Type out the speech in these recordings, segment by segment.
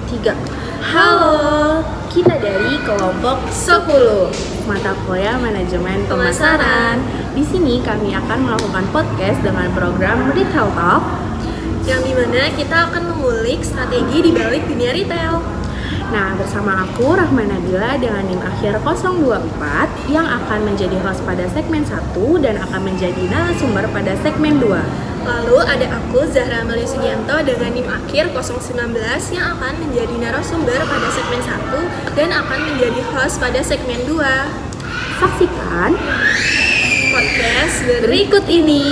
3. Halo, kita dari kelompok 10 mata kuliah manajemen pemasaran. Di sini kami akan melakukan podcast dengan program Retail Talk, yang dimana kita akan mengulik strategi di balik dunia retail. Nah, bersama aku Rahma Nabila dengan NIM akhir 024 yang akan menjadi host pada segmen 1 dan akan menjadi narasumber pada segmen 2. Lalu ada aku Zahra Amalia Sugianto dengan NIM akhir 019 yang akan menjadi narasumber pada segmen 1 dan akan menjadi host pada segmen 2. Saksikan Podcast berikut ini.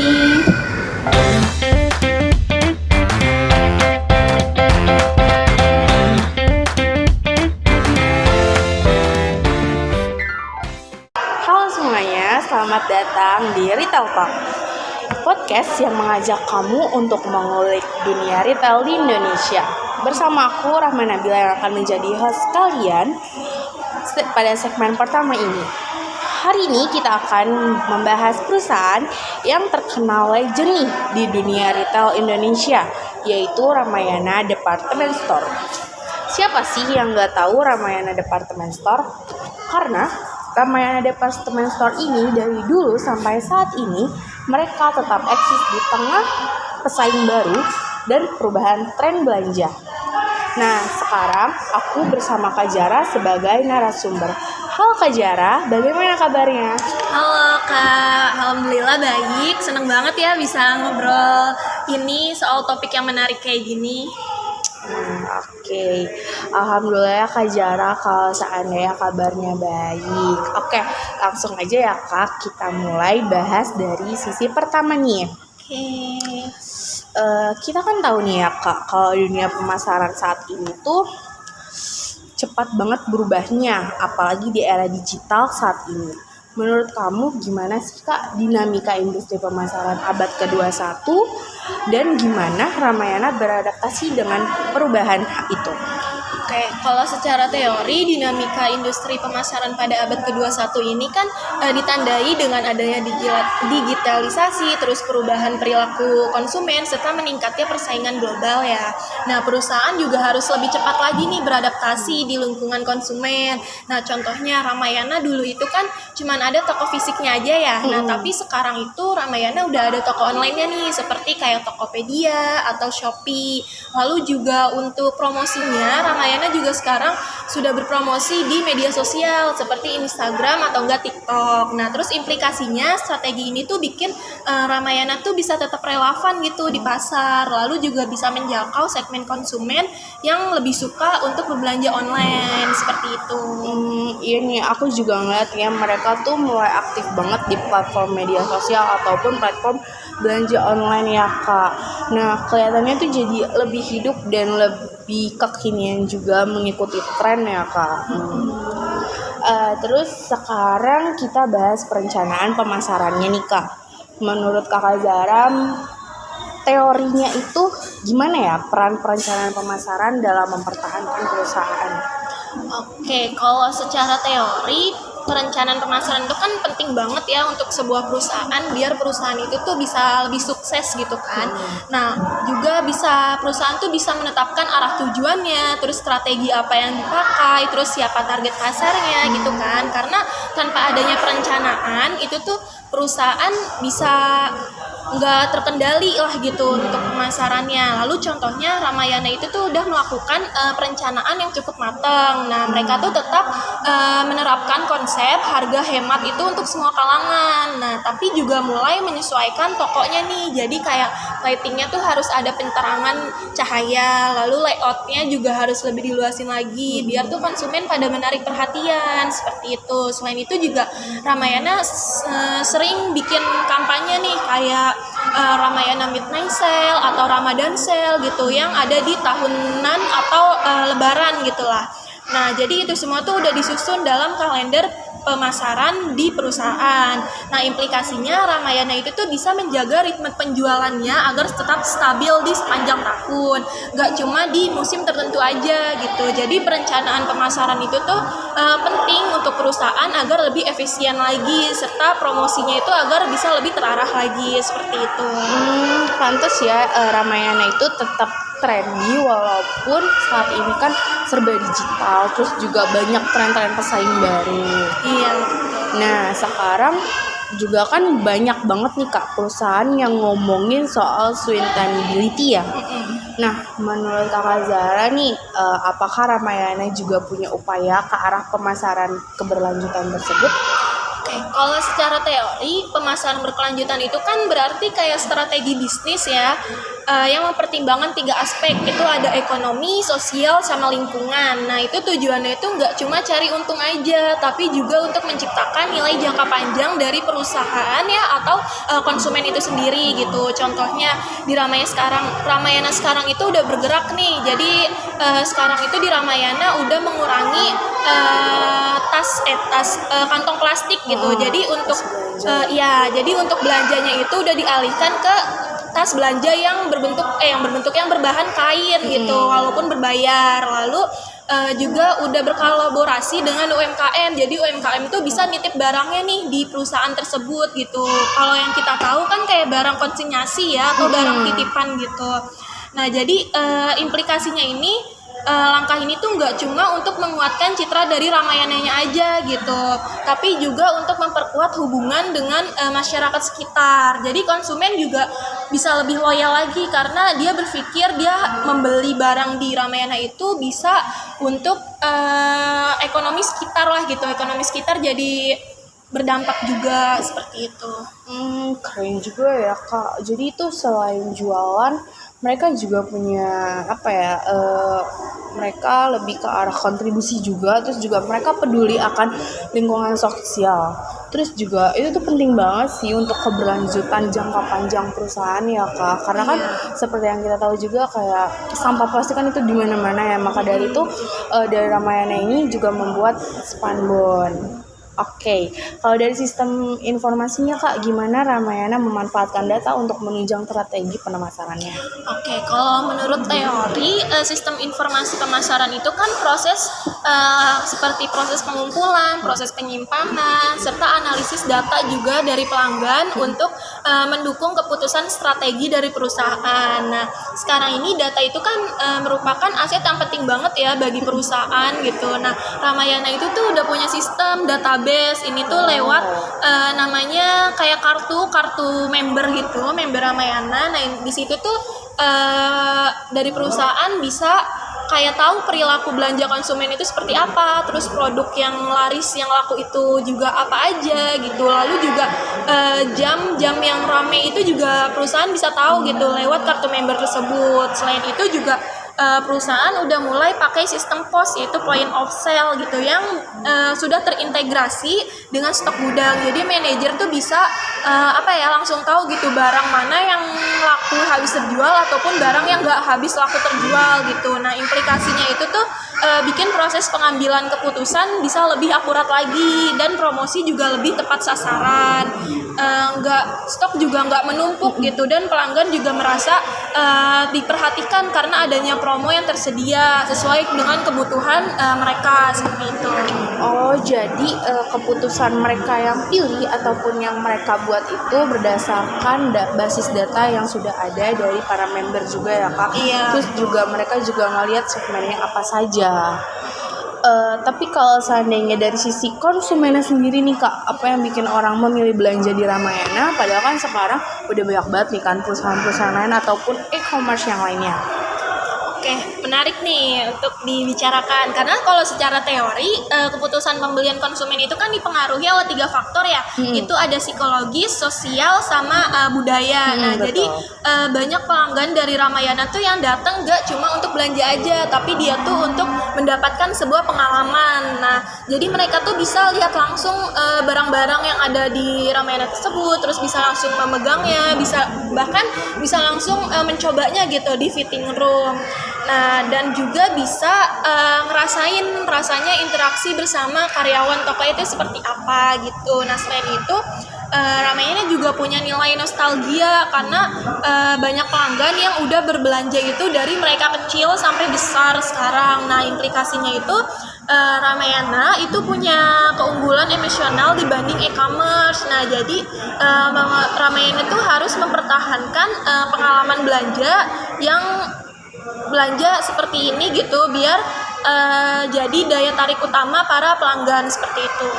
Halo semuanya, selamat datang di Retail Talk, podcast yang mengajak kamu untuk mengulik dunia retail di Indonesia. Bersama aku Rahma Nabila yang akan menjadi host kalian pada segmen pertama ini. Hari ini kita akan membahas perusahaan yang terkenal legend nih di dunia retail Indonesia, yaitu Ramayana Department Store. Siapa sih yang nggak tahu Ramayana Department Store? Karena Ramayana Department Store ini dari dulu sampai saat ini mereka tetap eksis di tengah pesaing baru dan perubahan tren belanja. Nah, sekarang aku bersama Kak Jara sebagai narasumber. Halo Kak Jara, bagaimana kabarnya? Halo Kak, alhamdulillah baik. Seneng banget ya bisa ngobrol ini soal topik yang menarik kayak gini. Oke. Alhamdulillah Kak Jara kalau seandainya kabarnya baik. Oke, langsung aja ya Kak, kita mulai bahas dari sisi pertama nih. Kita kan tahu nih ya Kak, kalau dunia pemasaran saat ini tuh cepat banget berubahnya, apalagi di era digital saat ini. Menurut kamu gimana sih Kak dinamika industri pemasaran abad ke-21 dan gimana Ramayana beradaptasi dengan perubahan itu? Oke, kalau secara teori dinamika industri pemasaran pada abad ke-21 ini kan ditandai dengan adanya digitalisasi, terus perubahan perilaku konsumen, serta meningkatnya persaingan global ya. Nah, perusahaan juga harus lebih cepat lagi nih beradaptasi di lingkungan konsumen. Nah, contohnya Ramayana dulu itu kan cuman ada toko fisiknya aja ya. Nah, tapi sekarang itu Ramayana udah ada toko online-nya nih, seperti kayak Tokopedia atau Shopee. Lalu juga untuk promosinya Ramayana juga sekarang sudah berpromosi di media sosial seperti Instagram atau enggak TikTok. Nah, terus implikasinya strategi ini tuh bikin Ramayana tuh bisa tetap relevan gitu di pasar. Lalu juga bisa menjangkau segmen konsumen yang lebih suka untuk berbelanja online seperti itu. Iya nih, aku juga ngeliat ya mereka tuh mulai aktif banget di platform media sosial ataupun platform belanja online ya Kak. Nah, kelihatannya tuh jadi lebih hidup dan lebih kekinian juga mengikuti tren ya Kak. Terus sekarang kita bahas perencanaan pemasarannya nih Kak. Menurut Kakak Zara, teorinya itu gimana ya peran perencanaan pemasaran dalam mempertahankan perusahaan? Oke, kalau secara teori perencanaan pemasaran itu kan penting banget ya untuk sebuah perusahaan biar perusahaan itu tuh bisa lebih sukses gitu kan. Nah, juga perusahaan tuh bisa menetapkan arah tujuannya, terus strategi apa yang dipakai, terus siapa target pasarnya gitu kan. Karena tanpa adanya perencanaan itu tuh perusahaan bisa nggak terkendali lah gitu untuk pemasarannya. Lalu contohnya Ramayana itu tuh udah melakukan perencanaan yang cukup matang. Nah, mereka tuh tetap menerapkan konsep harga hemat itu untuk semua kalangan. Nah, tapi juga mulai menyesuaikan tokonya nih. Jadi kayak lightingnya tuh harus ada penerangan cahaya, lalu layoutnya juga harus lebih diluasin lagi biar tuh konsumen pada menarik perhatian seperti itu. Selain itu juga Ramayana sering bikin kampanye nih kayak Ramayana Midnight Sale atau Ramadan Sale gitu yang ada di tahunan atau lebaran gitulah. Nah, jadi itu semua tuh udah disusun dalam kalender pemasaran di perusahaan. Nah, implikasinya Ramayana itu tuh bisa menjaga ritme penjualannya agar tetap stabil di sepanjang tahun. Gak cuma di musim tertentu aja gitu. Jadi perencanaan pemasaran itu tuh penting untuk perusahaan agar lebih efisien lagi, serta promosinya itu agar bisa lebih terarah lagi seperti itu. Pantes ya Ramayana itu tetap trendy walaupun saat ini kan serba digital, terus juga banyak tren-tren pesaing baru. Iya. Nah, sekarang juga kan banyak banget nih Kak perusahaan yang ngomongin soal sustainability ya. Nah, menurut Kakak Zara nih, apakah Ramayana juga punya upaya ke arah pemasaran keberlanjutan tersebut? Oke, kalau secara teori pemasaran berkelanjutan itu kan berarti kayak strategi bisnis ya, yang mempertimbangkan 3 aspek, itu ada ekonomi, sosial, sama lingkungan. Nah itu tujuannya itu nggak cuma cari untung aja, tapi juga untuk menciptakan nilai jangka panjang dari perusahaan ya atau konsumen itu sendiri gitu. Contohnya di Ramayana sekarang itu udah bergerak nih, jadi sekarang itu di Ramayana udah mengurangi tas kantong plastik gitu. Jadi untuk jadi untuk belanjanya itu udah dialihkan ke tas belanja yang berbahan kain gitu, walaupun berbayar. Lalu juga udah berkolaborasi dengan UMKM, jadi UMKM itu bisa nitip barangnya nih di perusahaan tersebut gitu. Kalau yang kita tahu kan kayak barang konsinyasi ya atau barang titipan gitu. Nah jadi implikasinya ini langkah ini tuh nggak cuma untuk menguatkan citra dari Ramayananya aja gitu, tapi juga untuk memperkuat hubungan dengan masyarakat sekitar. Jadi konsumen juga bisa lebih loyal lagi karena dia berpikir dia membeli barang di Ramayana itu bisa untuk ekonomi sekitar lah gitu. Ekonomi sekitar jadi berdampak juga seperti itu. Keren juga ya Kak. Jadi itu selain jualan, mereka juga punya mereka lebih ke arah kontribusi juga, terus juga mereka peduli akan lingkungan sosial. Terus juga itu tuh penting banget sih untuk keberlanjutan jangka panjang perusahaan ya Kak. Karena kan seperti yang kita tahu juga kayak sampah plastik kan itu di mana-mana ya. Maka dari itu dari Ramayana ini juga membuat spandbon. Oke, kalau dari sistem informasinya Kak, gimana Ramayana memanfaatkan data untuk menunjang strategi pemasarannya? Oke, kalau menurut teori sistem informasi pemasaran itu kan proses seperti proses pengumpulan, proses penyimpanan, serta analisis data juga dari pelanggan untuk mendukung keputusan strategi dari perusahaan. Nah, sekarang ini data itu kan merupakan aset yang penting banget ya bagi perusahaan gitu. Nah, Ramayana itu tuh udah punya sistem database ini tuh lewat namanya kayak kartu member gitu, member Ramayana. Nah, di situ tuh dari perusahaan bisa kayak tahu perilaku belanja konsumen itu seperti apa, terus produk yang laris yang laku itu juga apa aja gitu. Lalu juga jam-jam yang rame itu juga perusahaan bisa tahu gitu lewat kartu member tersebut. Selain itu juga perusahaan udah mulai pakai sistem POS, yaitu point of sale gitu, yang sudah terintegrasi dengan stok gudang. Jadi manajer tuh bisa langsung tahu gitu barang mana yang laku habis terjual ataupun barang yang nggak habis laku terjual gitu. Nah, implikasinya itu tuh bikin proses pengambilan keputusan bisa lebih akurat lagi dan promosi juga lebih tepat sasaran. Stok juga nggak menumpuk gitu, dan pelanggan juga merasa diperhatikan karena adanya promo yang tersedia sesuai dengan kebutuhan mereka seperti itu. Oh, jadi keputusan mereka yang pilih ataupun yang mereka buat itu berdasarkan basis data yang sudah ada dari para member juga ya Kak. Iya. Terus juga mereka juga ngelihat segmennya apa saja. Tapi kalau seandainya dari sisi konsumennya sendiri nih Kak, apa yang bikin orang memilih belanja di Ramayana? Padahal kan sekarang udah banyak banget nih kan perusahaan-perusahaan lain ataupun e-commerce yang lainnya. Oke, menarik nih untuk dibicarakan, karena kalau secara teori keputusan pembelian konsumen itu kan dipengaruhi oleh 3 faktor ya. Itu ada psikologis, sosial, sama budaya. Nah, betul. jadi banyak pelanggan dari Ramayana tuh yang datang gak cuma untuk belanja aja, tapi dia tuh untuk mendapatkan sebuah pengalaman. Nah, jadi mereka tuh bisa lihat langsung barang-barang yang ada di Ramayana tersebut, terus bisa langsung memegangnya, bahkan bisa langsung mencobanya gitu di fitting room. Nah, dan juga bisa ngerasain rasanya interaksi bersama karyawan toko itu seperti apa gitu. Nah, selain itu Ramayana juga punya nilai nostalgia karena banyak pelanggan yang udah berbelanja itu dari mereka kecil sampai besar sekarang. Nah, implikasinya itu Ramayana itu punya keunggulan emosional dibanding e-commerce. Nah, jadi Ramayana itu harus mempertahankan pengalaman belanja yang belanja seperti ini gitu biar jadi daya tarik utama para pelanggan seperti itu.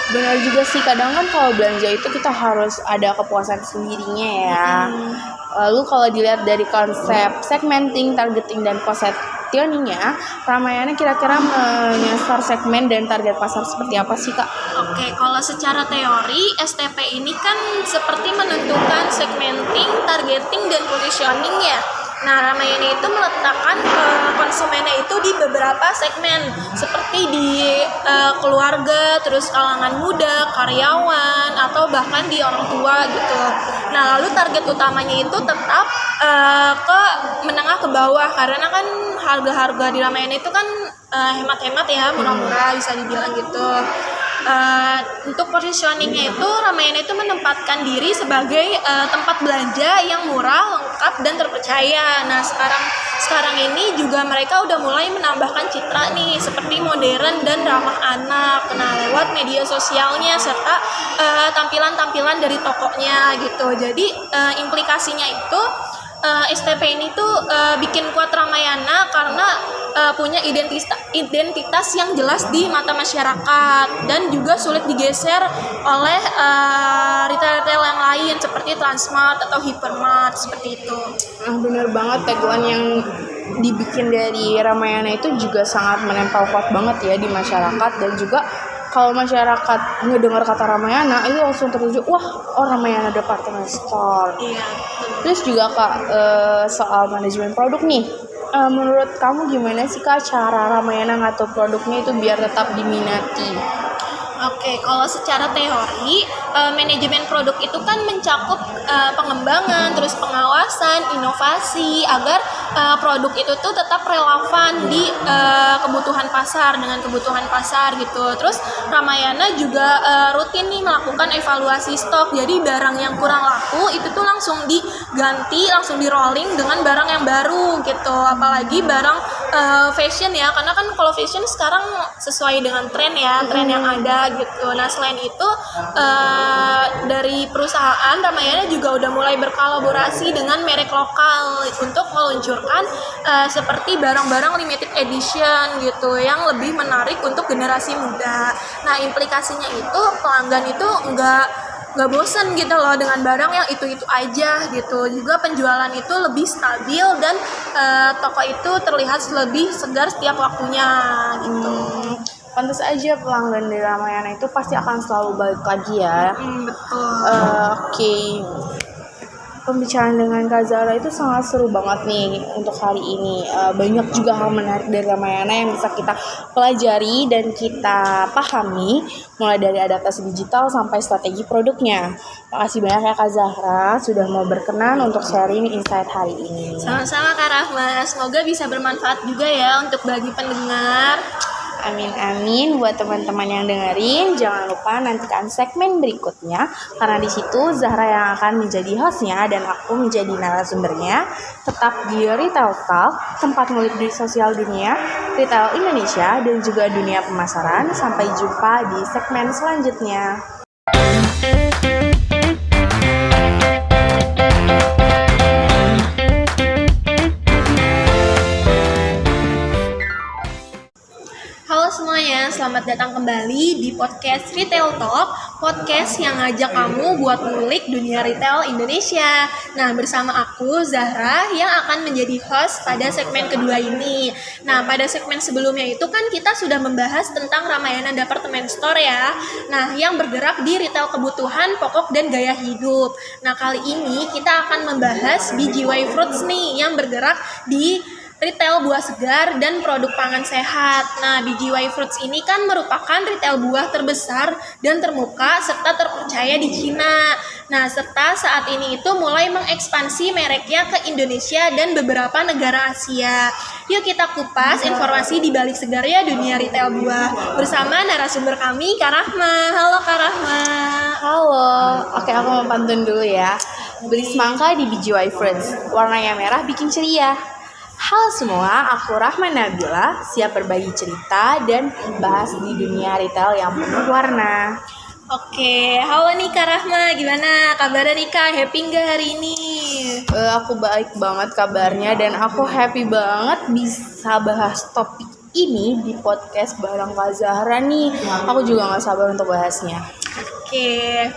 Benar juga sih, kadang kan kalau belanja itu kita harus ada kepuasan sendirinya ya. Lalu kalau dilihat dari konsep segmenting, targeting, dan positioningnya, Ramayana kira-kira menyasar segmen dan target pasar seperti apa sih Kak? Oke, kalau secara teori STP ini kan seperti menentukan segmenting, targeting, dan positioning ya. Nah, Ramayana itu meletakkan konsumennya itu di beberapa segmen seperti di keluarga, terus kalangan muda, karyawan, atau bahkan di orang tua gitu. Nah, lalu target utamanya itu tetap ke menengah ke bawah karena kan harga-harga di Ramayana itu kan hemat-hemat ya, murah-murah bisa dibilang gitu. Untuk positioningnya itu Ramayana itu menempatkan diri sebagai tempat belanja yang murah, lengkap, dan terpercaya. Nah sekarang ini juga mereka udah mulai menambahkan citra nih seperti modern dan ramah anak. Nah lewat media sosialnya serta tampilan-tampilan dari tokonya gitu. Jadi implikasinya itu STP ini tuh bikin kuat Ramayana karena punya identitas yang jelas di mata masyarakat dan juga sulit digeser oleh retail-retail yang lain seperti Transmart atau Hypermart seperti itu. Bener banget, tagline yang dibikin dari Ramayana itu juga sangat menempel kuat banget ya di masyarakat, dan juga kalau masyarakat ngedengar kata Ramayana itu langsung tertuju, wah, Ramayana department store. Iya. Terus juga Kak, soal manajemen produk nih, menurut kamu gimana sih Kak cara Ramayana ngatur produknya itu biar tetap diminati? Oke, kalau secara teori, manajemen produk itu kan mencakup pengembangan, terus pengawasan, inovasi, agar produk itu tuh tetap relevan di kebutuhan pasar, dengan kebutuhan pasar gitu. Terus Ramayana juga rutin nih melakukan evaluasi stok, jadi barang yang kurang laku itu tuh langsung diganti, langsung di rolling dengan barang yang baru gitu. Apalagi barang fashion ya, karena kan kalau fashion sekarang sesuai dengan tren ya, tren yang ada gitu. Nah selain itu dari perusahaan Ramayana juga udah mulai berkolaborasi dengan merek lokal untuk meluncurkan seperti barang-barang limited edition gitu yang lebih menarik untuk generasi muda. Nah implikasinya itu pelanggan itu nggak bosen gitu loh dengan barang yang itu aja gitu. Juga penjualan itu lebih stabil dan toko itu terlihat lebih segar setiap waktunya gitu. Pantas aja pelanggan di Ramayana itu pasti akan selalu balik lagi ya. Betul. Oke. Pembicaraan dengan Kak Zahra itu sangat seru banget nih untuk hari ini. Banyak juga hal menarik dari Ramayana yang bisa kita pelajari dan kita pahami, mulai dari adaptasi digital sampai strategi produknya. Makasih banyak ya Kak Zahra sudah mau berkenan untuk sharing insight hari ini. Sama-sama Kak Rahma, semoga bisa bermanfaat juga ya untuk bagi pendengar. Amin buat teman-teman yang dengerin. Jangan lupa nantikan segmen berikutnya karena di situ Zahra yang akan menjadi hostnya dan aku menjadi narasumbernya. Tetap di Retail Talk, tempat ngulik di sosial dunia, retail Indonesia dan juga dunia pemasaran. Sampai jumpa di segmen selanjutnya. Semuanya, selamat datang kembali di podcast Retail Talk, podcast yang ngajak kamu buat ngulik dunia retail Indonesia. Nah, bersama aku Zahra yang akan menjadi host pada segmen kedua ini. Nah, pada segmen sebelumnya itu kan kita sudah membahas tentang Ramayana Department Store ya. Nah, yang bergerak di retail kebutuhan pokok dan gaya hidup. Nah, kali ini kita akan membahas BGY Fruits nih yang bergerak di retail buah segar dan produk pangan sehat. Nah, BGY Fruits ini kan merupakan retail buah terbesar dan termuka serta terpercaya di Cina. Nah, serta saat ini itu mulai mengekspansi mereknya ke Indonesia dan beberapa negara Asia. Yuk kita kupas informasi di balik segarnya dunia retail buah bersama narasumber kami, Kak Rahma. Halo Kak Rahma. Halo, oke aku mau pantun dulu ya. Beli semangka di BGY Fruits, warnanya merah bikin ceria. Halo semua, aku Rahma Nabila, siap berbagi cerita dan bahas di dunia retail yang penuh warna. Oke, halo nih Kak Rahma, gimana kabarnya nih Kak? Happy nggak hari ini? Aku baik banget kabarnya dan aku happy banget bisa bahas topik ini di podcast bareng Kak Zahra nih. Aku juga gak sabar untuk bahasnya. Oke,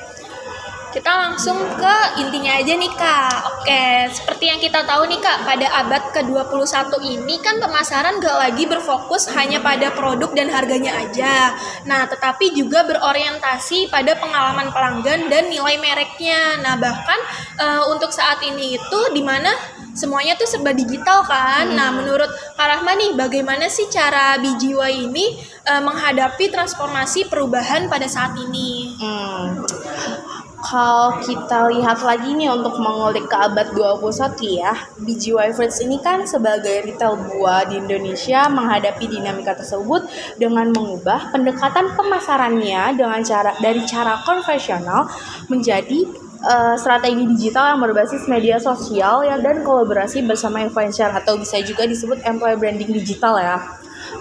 kita langsung ke intinya aja nih Kak. Oke, seperti yang kita tahu nih Kak, pada abad ke-21 ini kan pemasaran gak lagi berfokus hanya pada produk dan harganya aja. Nah, tetapi juga berorientasi pada pengalaman pelanggan dan nilai mereknya. Nah, bahkan untuk saat ini itu dimana semuanya tuh serba digital kan. Nah, menurut Kak Rahma nih, bagaimana sih cara BGY ini menghadapi transformasi perubahan pada saat ini? Kalau kita lihat lagi nih untuk mengulik ke abad 21 ya, BGY Fruits ini kan sebagai retail buah di Indonesia menghadapi dinamika tersebut dengan mengubah pendekatan pemasarannya dari cara konvensional menjadi strategi digital yang berbasis media sosial ya, dan kolaborasi bersama influencer atau bisa juga disebut employer branding digital ya.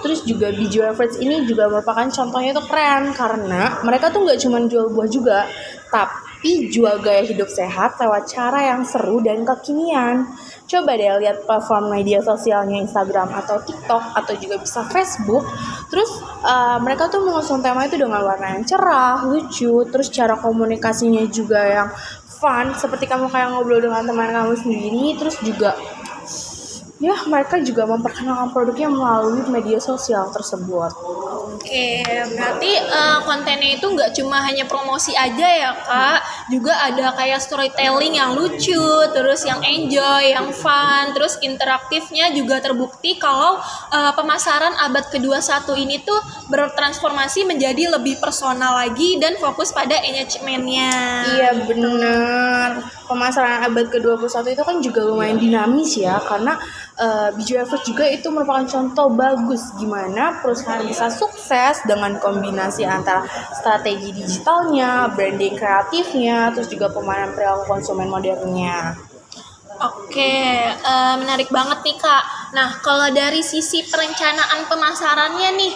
Terus juga BGY Fruits ini juga merupakan contohnya itu keren karena mereka tuh nggak cuma jual buah juga, tapi jual gaya hidup sehat lewat cara yang seru dan kekinian. Coba deh lihat platform media sosialnya Instagram atau TikTok atau juga bisa Facebook. Terus mereka tuh mengusung tema itu dengan warna yang cerah, lucu, terus cara komunikasinya juga yang fun, seperti kamu kayak ngobrol dengan teman kamu sendiri. Terus juga ya mereka juga memperkenalkan produknya melalui media sosial tersebut. Oke, berarti kontennya itu nggak cuma hanya promosi aja ya Kak, juga ada kayak storytelling yang lucu, terus yang enjoy, yang fun, terus interaktifnya juga terbukti kalau pemasaran abad ke-21 ini tuh bertransformasi menjadi lebih personal lagi dan fokus pada engagement-nya. Iya benar. Pemasaran abad ke-21 itu kan juga lumayan dinamis ya, karena BGY Fruits juga itu merupakan contoh bagus gimana perusahaan bisa sukses dengan kombinasi antara strategi digitalnya, branding kreatifnya, terus juga pemahaman perilaku konsumen modernnya. Oke, menarik banget nih Kak. Nah, kalau dari sisi perencanaan pemasarannya nih,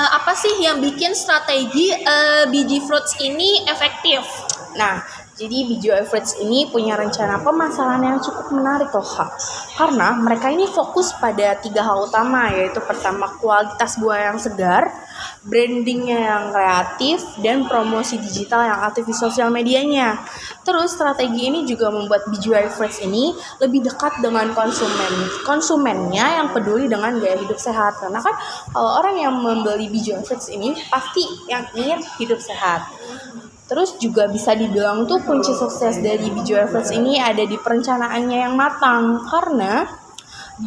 apa sih yang bikin strategi BG Fruits ini efektif? Nah, jadi BGY Fruits ini punya rencana pemasaran yang cukup menarik loh Kak. Karena mereka ini fokus pada 3 hal utama, yaitu pertama kualitas buah yang segar, brandingnya yang kreatif, dan promosi digital yang aktif di sosial medianya. Terus strategi ini juga membuat BGY Fruits ini lebih dekat dengan konsumennya yang peduli dengan gaya hidup sehat. Karena kan kalau orang yang membeli BGY Fruits ini pasti yang ingin hidup sehat. Terus juga bisa dibilang tuh kunci sukses dari BGY Fruits ini ada di perencanaannya yang matang, karena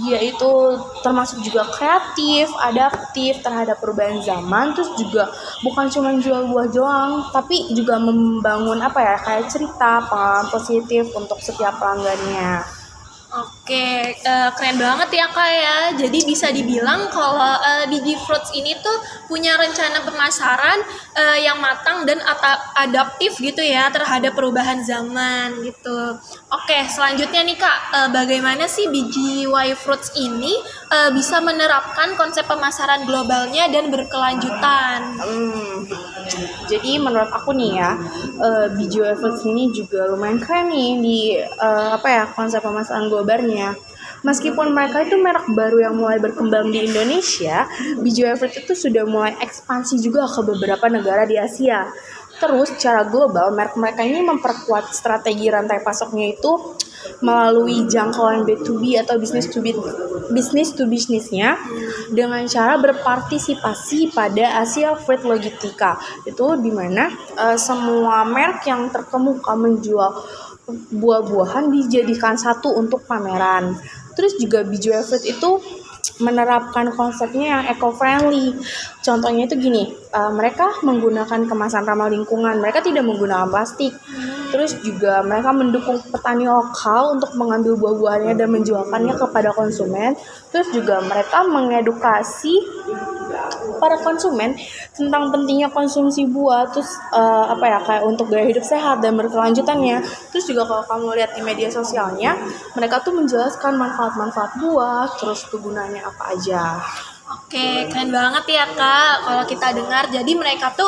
dia itu termasuk juga kreatif, adaptif terhadap perubahan zaman, terus juga bukan cuma jual buah doang, tapi juga membangun kayak cerita, pengalaman positif untuk setiap pelanggannya. Oke, keren banget ya Kak ya. Jadi bisa dibilang kalau BG Fruits ini tuh punya rencana pemasaran yang matang dan adaptif gitu ya terhadap perubahan zaman gitu. Oke, selanjutnya nih Kak, bagaimana sih BGY Fruits ini bisa menerapkan konsep pemasaran globalnya dan berkelanjutan? Jadi menurut aku nih ya, BGY Fruits ini juga lumayan keren nih di konsep pemasaran globalnya. Meskipun mereka itu merek baru yang mulai berkembang di Indonesia, BGY Fruits itu sudah mulai ekspansi juga ke beberapa negara di Asia. Terus secara global, merek mereka ini memperkuat strategi rantai pasoknya itu melalui jangkauan B2B atau business to business-nya dengan cara berpartisipasi pada Asia Freight Logistika. Itu dimana semua merek yang terkemuka menjual buah-buahan dijadikan satu untuk pameran. Terus juga BGY Fruits itu menerapkan konsepnya yang eco-friendly. Contohnya itu gini, mereka menggunakan kemasan ramah lingkungan, mereka tidak menggunakan plastik. Terus juga mereka mendukung petani lokal untuk mengambil buah-buahannya dan menjualkannya kepada konsumen. Terus juga mereka mengedukasi para konsumen tentang pentingnya konsumsi buah, terus kayak untuk gaya hidup sehat dan berkelanjutannya. Terus juga kalau kamu lihat di media sosialnya, mereka tuh menjelaskan manfaat-manfaat buah, terus kegunaannya apa aja. Oke, keren banget ya Kak kalau kita dengar. Jadi mereka tuh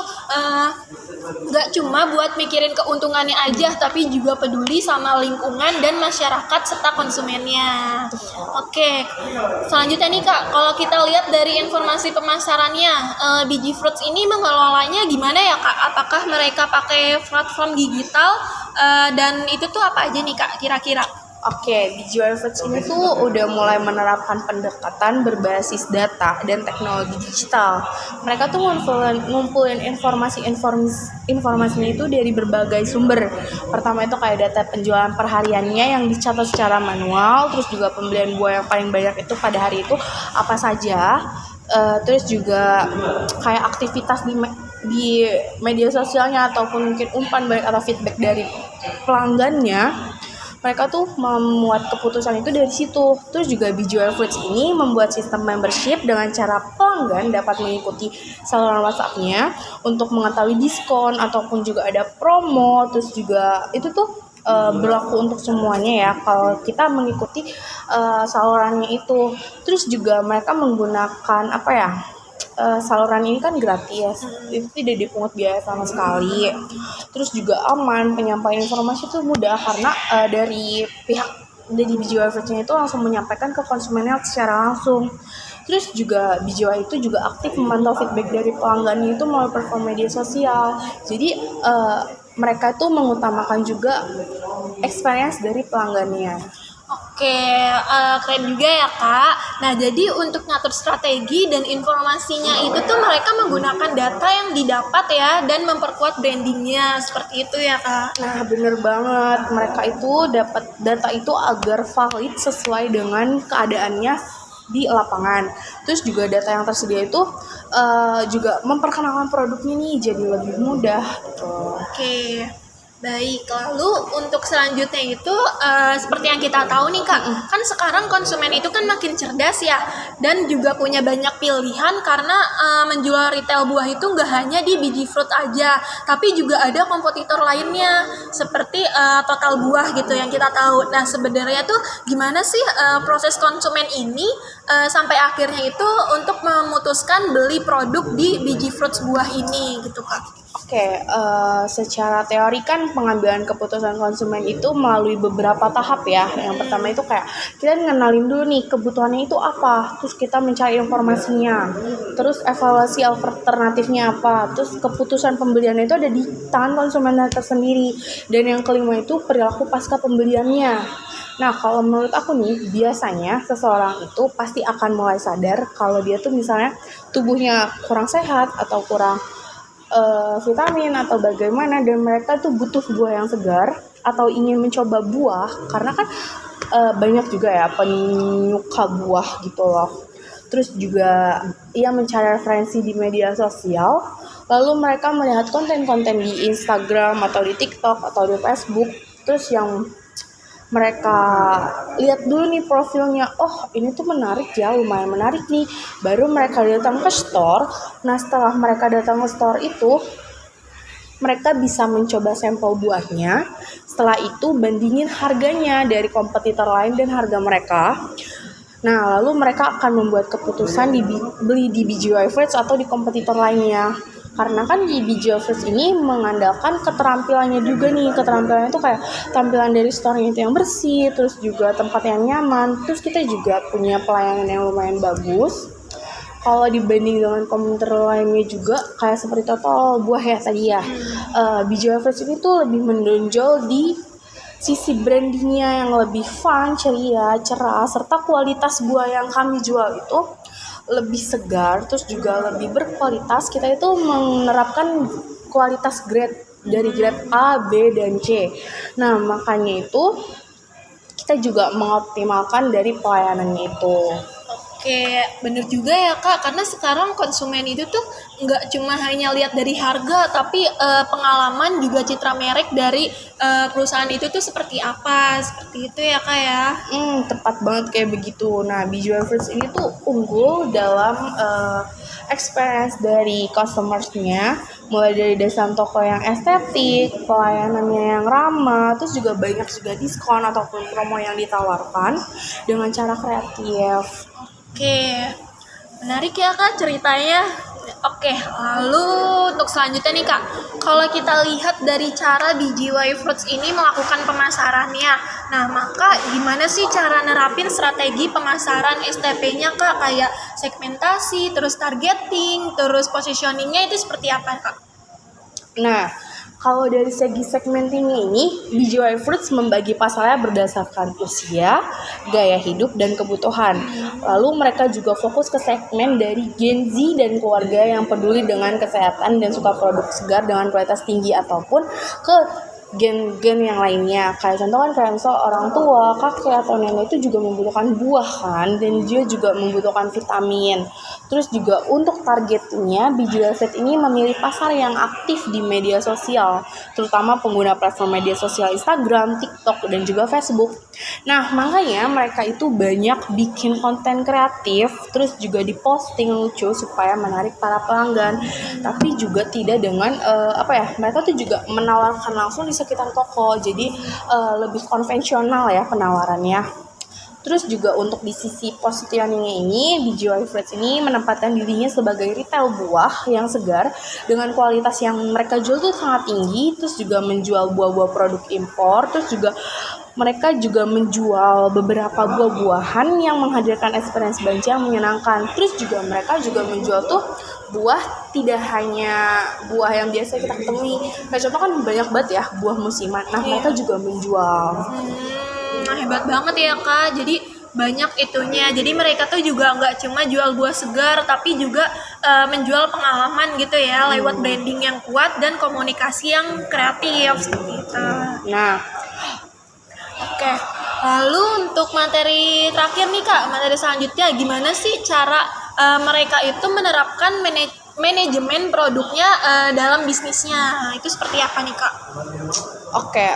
nggak cuma buat mikirin keuntungannya aja, tapi juga peduli sama lingkungan dan masyarakat serta konsumennya. Oke, selanjutnya nih Kak, kalau kita lihat dari informasi pemasarannya, Biji Fruits ini mengelolanya gimana ya Kak? Apakah mereka pakai platform digital dan itu tuh apa aja nih Kak kira-kira? Oke, Digital Fruits ini tuh udah mulai menerapkan pendekatan berbasis data dan teknologi digital. Mereka tuh ngumpulin informasinya itu dari berbagai sumber. Pertama itu kayak data penjualan perhariannya yang dicatat secara manual, terus juga pembelian buah yang paling banyak itu pada hari itu apa saja. Terus juga kayak aktivitas di media sosialnya ataupun mungkin umpan balik atau feedback dari pelanggannya. Mereka tuh membuat keputusan itu dari situ. Terus juga Bijual Fruits ini membuat sistem membership dengan cara pelanggan dapat mengikuti saluran WhatsApp-nya untuk mengetahui diskon ataupun juga ada promo. Terus juga itu tuh berlaku untuk semuanya ya kalau kita mengikuti salurannya itu. Terus juga mereka menggunakan saluran ini kan gratis, itu tidak dipungut biaya sama sekali. Terus juga aman, penyampaian informasi itu mudah karena dari Bijiwa Fruits-nya itu langsung menyampaikan ke konsumennya secara langsung. Terus juga Bijiwa itu juga aktif memantau feedback dari pelanggannya itu melalui platform media sosial. Jadi mereka itu mengutamakan juga experience dari pelanggannya. Oke, keren juga ya Kak. Nah, jadi untuk ngatur strategi dan informasinya itu tuh mereka menggunakan data yang didapat ya dan memperkuat brandingnya seperti itu ya Kak. Nah, bener banget. Mereka itu dapat data itu agar valid sesuai dengan keadaannya di lapangan. Terus juga data yang tersedia itu juga memperkenalkan produknya nih jadi lebih mudah gitu. Oke. Baik, lalu untuk selanjutnya itu seperti yang kita tahu nih Kak, kan sekarang konsumen itu kan makin cerdas ya, dan juga punya banyak pilihan karena menjual retail buah itu nggak hanya di Biji Fruit aja, tapi juga ada kompetitor lainnya seperti Total Buah gitu yang kita tahu. Nah sebenarnya tuh gimana sih proses konsumen ini sampai akhirnya itu untuk memutuskan beli produk di Biji Fruits buah ini gitu Kak? Oke, secara teori kan pengambilan keputusan konsumen itu melalui beberapa tahap ya. Yang pertama itu kayak kita ngenalin dulu nih kebutuhannya itu apa, terus kita mencari informasinya, terus evaluasi alternatifnya apa, terus keputusan pembeliannya itu ada di tangan konsumen tersendiri. Dan yang kelima itu perilaku pasca pembeliannya. Nah, kalau menurut aku nih, biasanya seseorang itu pasti akan mulai sadar kalau dia tuh misalnya tubuhnya kurang sehat atau kurang vitamin atau bagaimana, dan mereka tuh butuh buah yang segar atau ingin mencoba buah karena kan banyak juga ya penyuka buah gitu loh. Terus juga ia mencari referensi di media sosial, lalu mereka melihat konten-konten di Instagram atau di TikTok atau di Facebook, terus yang mereka lihat dulu nih profilnya, oh ini tuh menarik ya, lumayan menarik nih, baru mereka datang ke store. Nah setelah mereka datang ke store itu, mereka bisa mencoba sampel buahnya. Setelah itu bandingin harganya dari kompetitor lain dan harga mereka. Nah lalu mereka akan membuat keputusan beli di BJY Fruits atau di kompetitor lainnya. Karena kan di Bijual Fruits ini mengandalkan keterampilannya juga nih. Keterampilannya itu kayak tampilan dari store-nya itu yang bersih, terus juga tempat yang nyaman, terus kita juga punya pelayanan yang lumayan bagus. Kalau dibanding dengan kompetitor lainnya juga kayak seperti Total Buah ya tadi ya, Bijual Fruits ini tuh lebih menonjol di sisi brandingnya yang lebih fun, ceria, cerah, serta kualitas buah yang kami jual itu lebih segar, terus juga lebih berkualitas. Kita itu menerapkan kualitas grade dari grade A, B, dan C. Nah, makanya itu kita juga mengoptimalkan dari pelayanannya itu. Oke, bener juga ya Kak, karena sekarang konsumen itu tuh nggak cuma hanya lihat dari harga, tapi pengalaman juga citra merek dari perusahaan itu tuh seperti apa, seperti itu ya Kak ya. Tepat banget kayak begitu. Nah, Bijual Fruits ini tuh unggul dalam experience dari customers-nya, mulai dari desain toko yang estetik, pelayanannya yang ramah, terus juga banyak juga diskon ataupun promo yang ditawarkan dengan cara kreatif. Oke, Menarik ya Kak ceritanya. Oke, lalu untuk selanjutnya nih Kak, kalau kita lihat dari cara BGY Fruits ini melakukan pemasarannya, nah maka gimana sih cara nerapin strategi pemasaran STP-nya Kak? Kayak segmentasi, terus targeting, terus positioningnya itu seperti apa Kak? Nah, kalau dari segi segmenting ini, BGY Fruits membagi pasarnya berdasarkan usia, gaya hidup, dan kebutuhan. Lalu mereka juga fokus ke segmen dari Gen Z dan keluarga yang peduli dengan kesehatan dan suka produk segar dengan kualitas tinggi, ataupun ke gen-gen yang lainnya. Kayak contoh kan kayak misal orang tua, kakek atau nenek itu juga membutuhkan buah kan, dan dia juga membutuhkan vitamin. Terus juga untuk targetnya, BGY Fruits ini memilih pasar yang aktif di media sosial, terutama pengguna platform media sosial Instagram, TikTok, dan juga Facebook. Nah, makanya mereka itu banyak bikin konten kreatif, terus juga diposting lucu supaya menarik para pelanggan. Tapi juga tidak dengan mereka tuh juga menawarkan langsung di sekitar toko, jadi lebih konvensional ya penawarannya. Terus juga untuk di sisi positioning-nya ini, BGY Fruits ini menempatkan dirinya sebagai retail buah yang segar dengan kualitas yang mereka jual tuh sangat tinggi. Terus juga menjual buah-buah produk impor. Terus juga mereka juga menjual beberapa buah-buahan yang menghadirkan experience belanja yang menyenangkan. Terus juga mereka juga menjual tuh buah tidak hanya buah yang biasa kita temui. Kayak contoh kan banyak banget ya buah musiman. Nah, mereka juga menjual. Nah, hebat banget ya Kak, jadi banyak itunya. Jadi mereka tuh juga nggak cuma jual buah segar, tapi juga menjual pengalaman gitu ya, lewat branding yang kuat dan komunikasi yang kreatif seperti itu. Nah, Oke, lalu untuk materi terakhir nih Kak, materi selanjutnya gimana sih cara mereka itu menerapkan manajemen produknya dalam bisnisnya? Itu seperti apa nih Kak? Oke,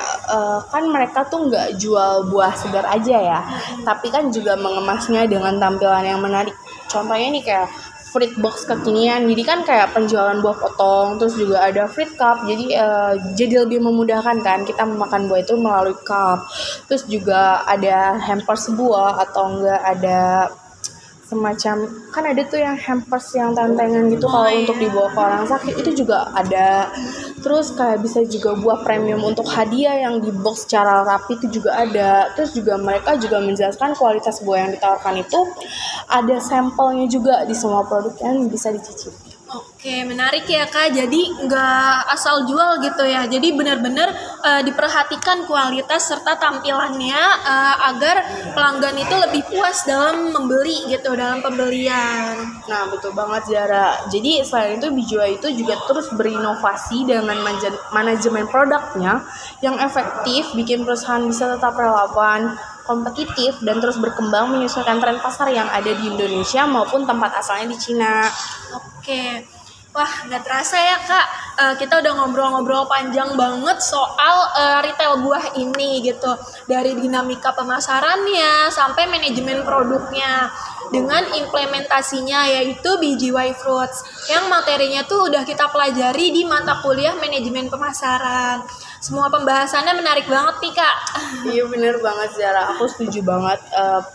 kan mereka tuh nggak jual buah segar aja ya, tapi kan juga mengemasnya dengan tampilan yang menarik. Contohnya nih kayak fruit box kekinian, jadi kan kayak penjualan buah potong, terus juga ada fruit cup, jadi lebih memudahkan kan kita memakan buah itu melalui cup. Terus juga ada hampers buah atau enggak ada semacam, kan ada tuh yang hampers yang tantangan gitu kalau untuk dibawa ke orang sakit itu juga ada. Terus kayak bisa juga buah premium untuk hadiah yang di box secara rapi itu juga ada. Terus juga mereka juga menjelaskan kualitas buah yang ditawarkan itu ada sampelnya juga di semua produk yang bisa dicicipi. Oke, menarik ya Kak. Jadi nggak asal jual gitu ya. Jadi benar-benar diperhatikan kualitas serta tampilannya agar pelanggan itu lebih puas dalam membeli gitu, dalam pembelian. Nah, betul banget Zara. Jadi selain itu BGY itu juga terus berinovasi dengan manajemen produknya yang efektif, bikin perusahaan bisa tetap relevan, kompetitif, dan terus berkembang menyesuaikan tren pasar yang ada di Indonesia maupun tempat asalnya di Cina. Oke, wah nggak terasa ya Kak, kita udah ngobrol-ngobrol panjang banget soal retail buah ini gitu. Dari dinamika pemasarannya sampai manajemen produknya dengan implementasinya yaitu BGY Fruits yang materinya tuh udah kita pelajari di mata kuliah manajemen pemasaran. Semua pembahasannya menarik banget nih Kak. Iya bener banget Zara, aku setuju banget.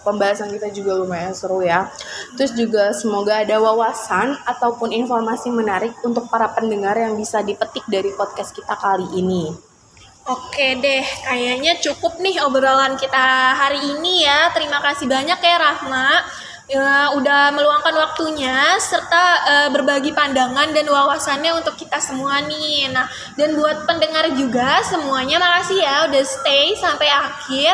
Pembahasan kita juga lumayan seru ya. Terus juga semoga ada wawasan ataupun informasi menarik untuk para pendengar yang bisa dipetik dari podcast kita kali ini. Oke deh, kayaknya cukup nih obrolan kita hari ini ya. Terima kasih banyak ya Rahma. Udah meluangkan waktunya serta berbagi pandangan dan wawasannya untuk kita semua nih. Nah, dan buat pendengar juga semuanya makasih ya udah stay sampai akhir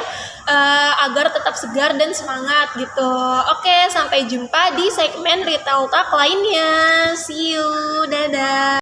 agar tetap segar dan semangat gitu. Oke, sampai jumpa di segmen Retail Talk lainnya. See you, dadah.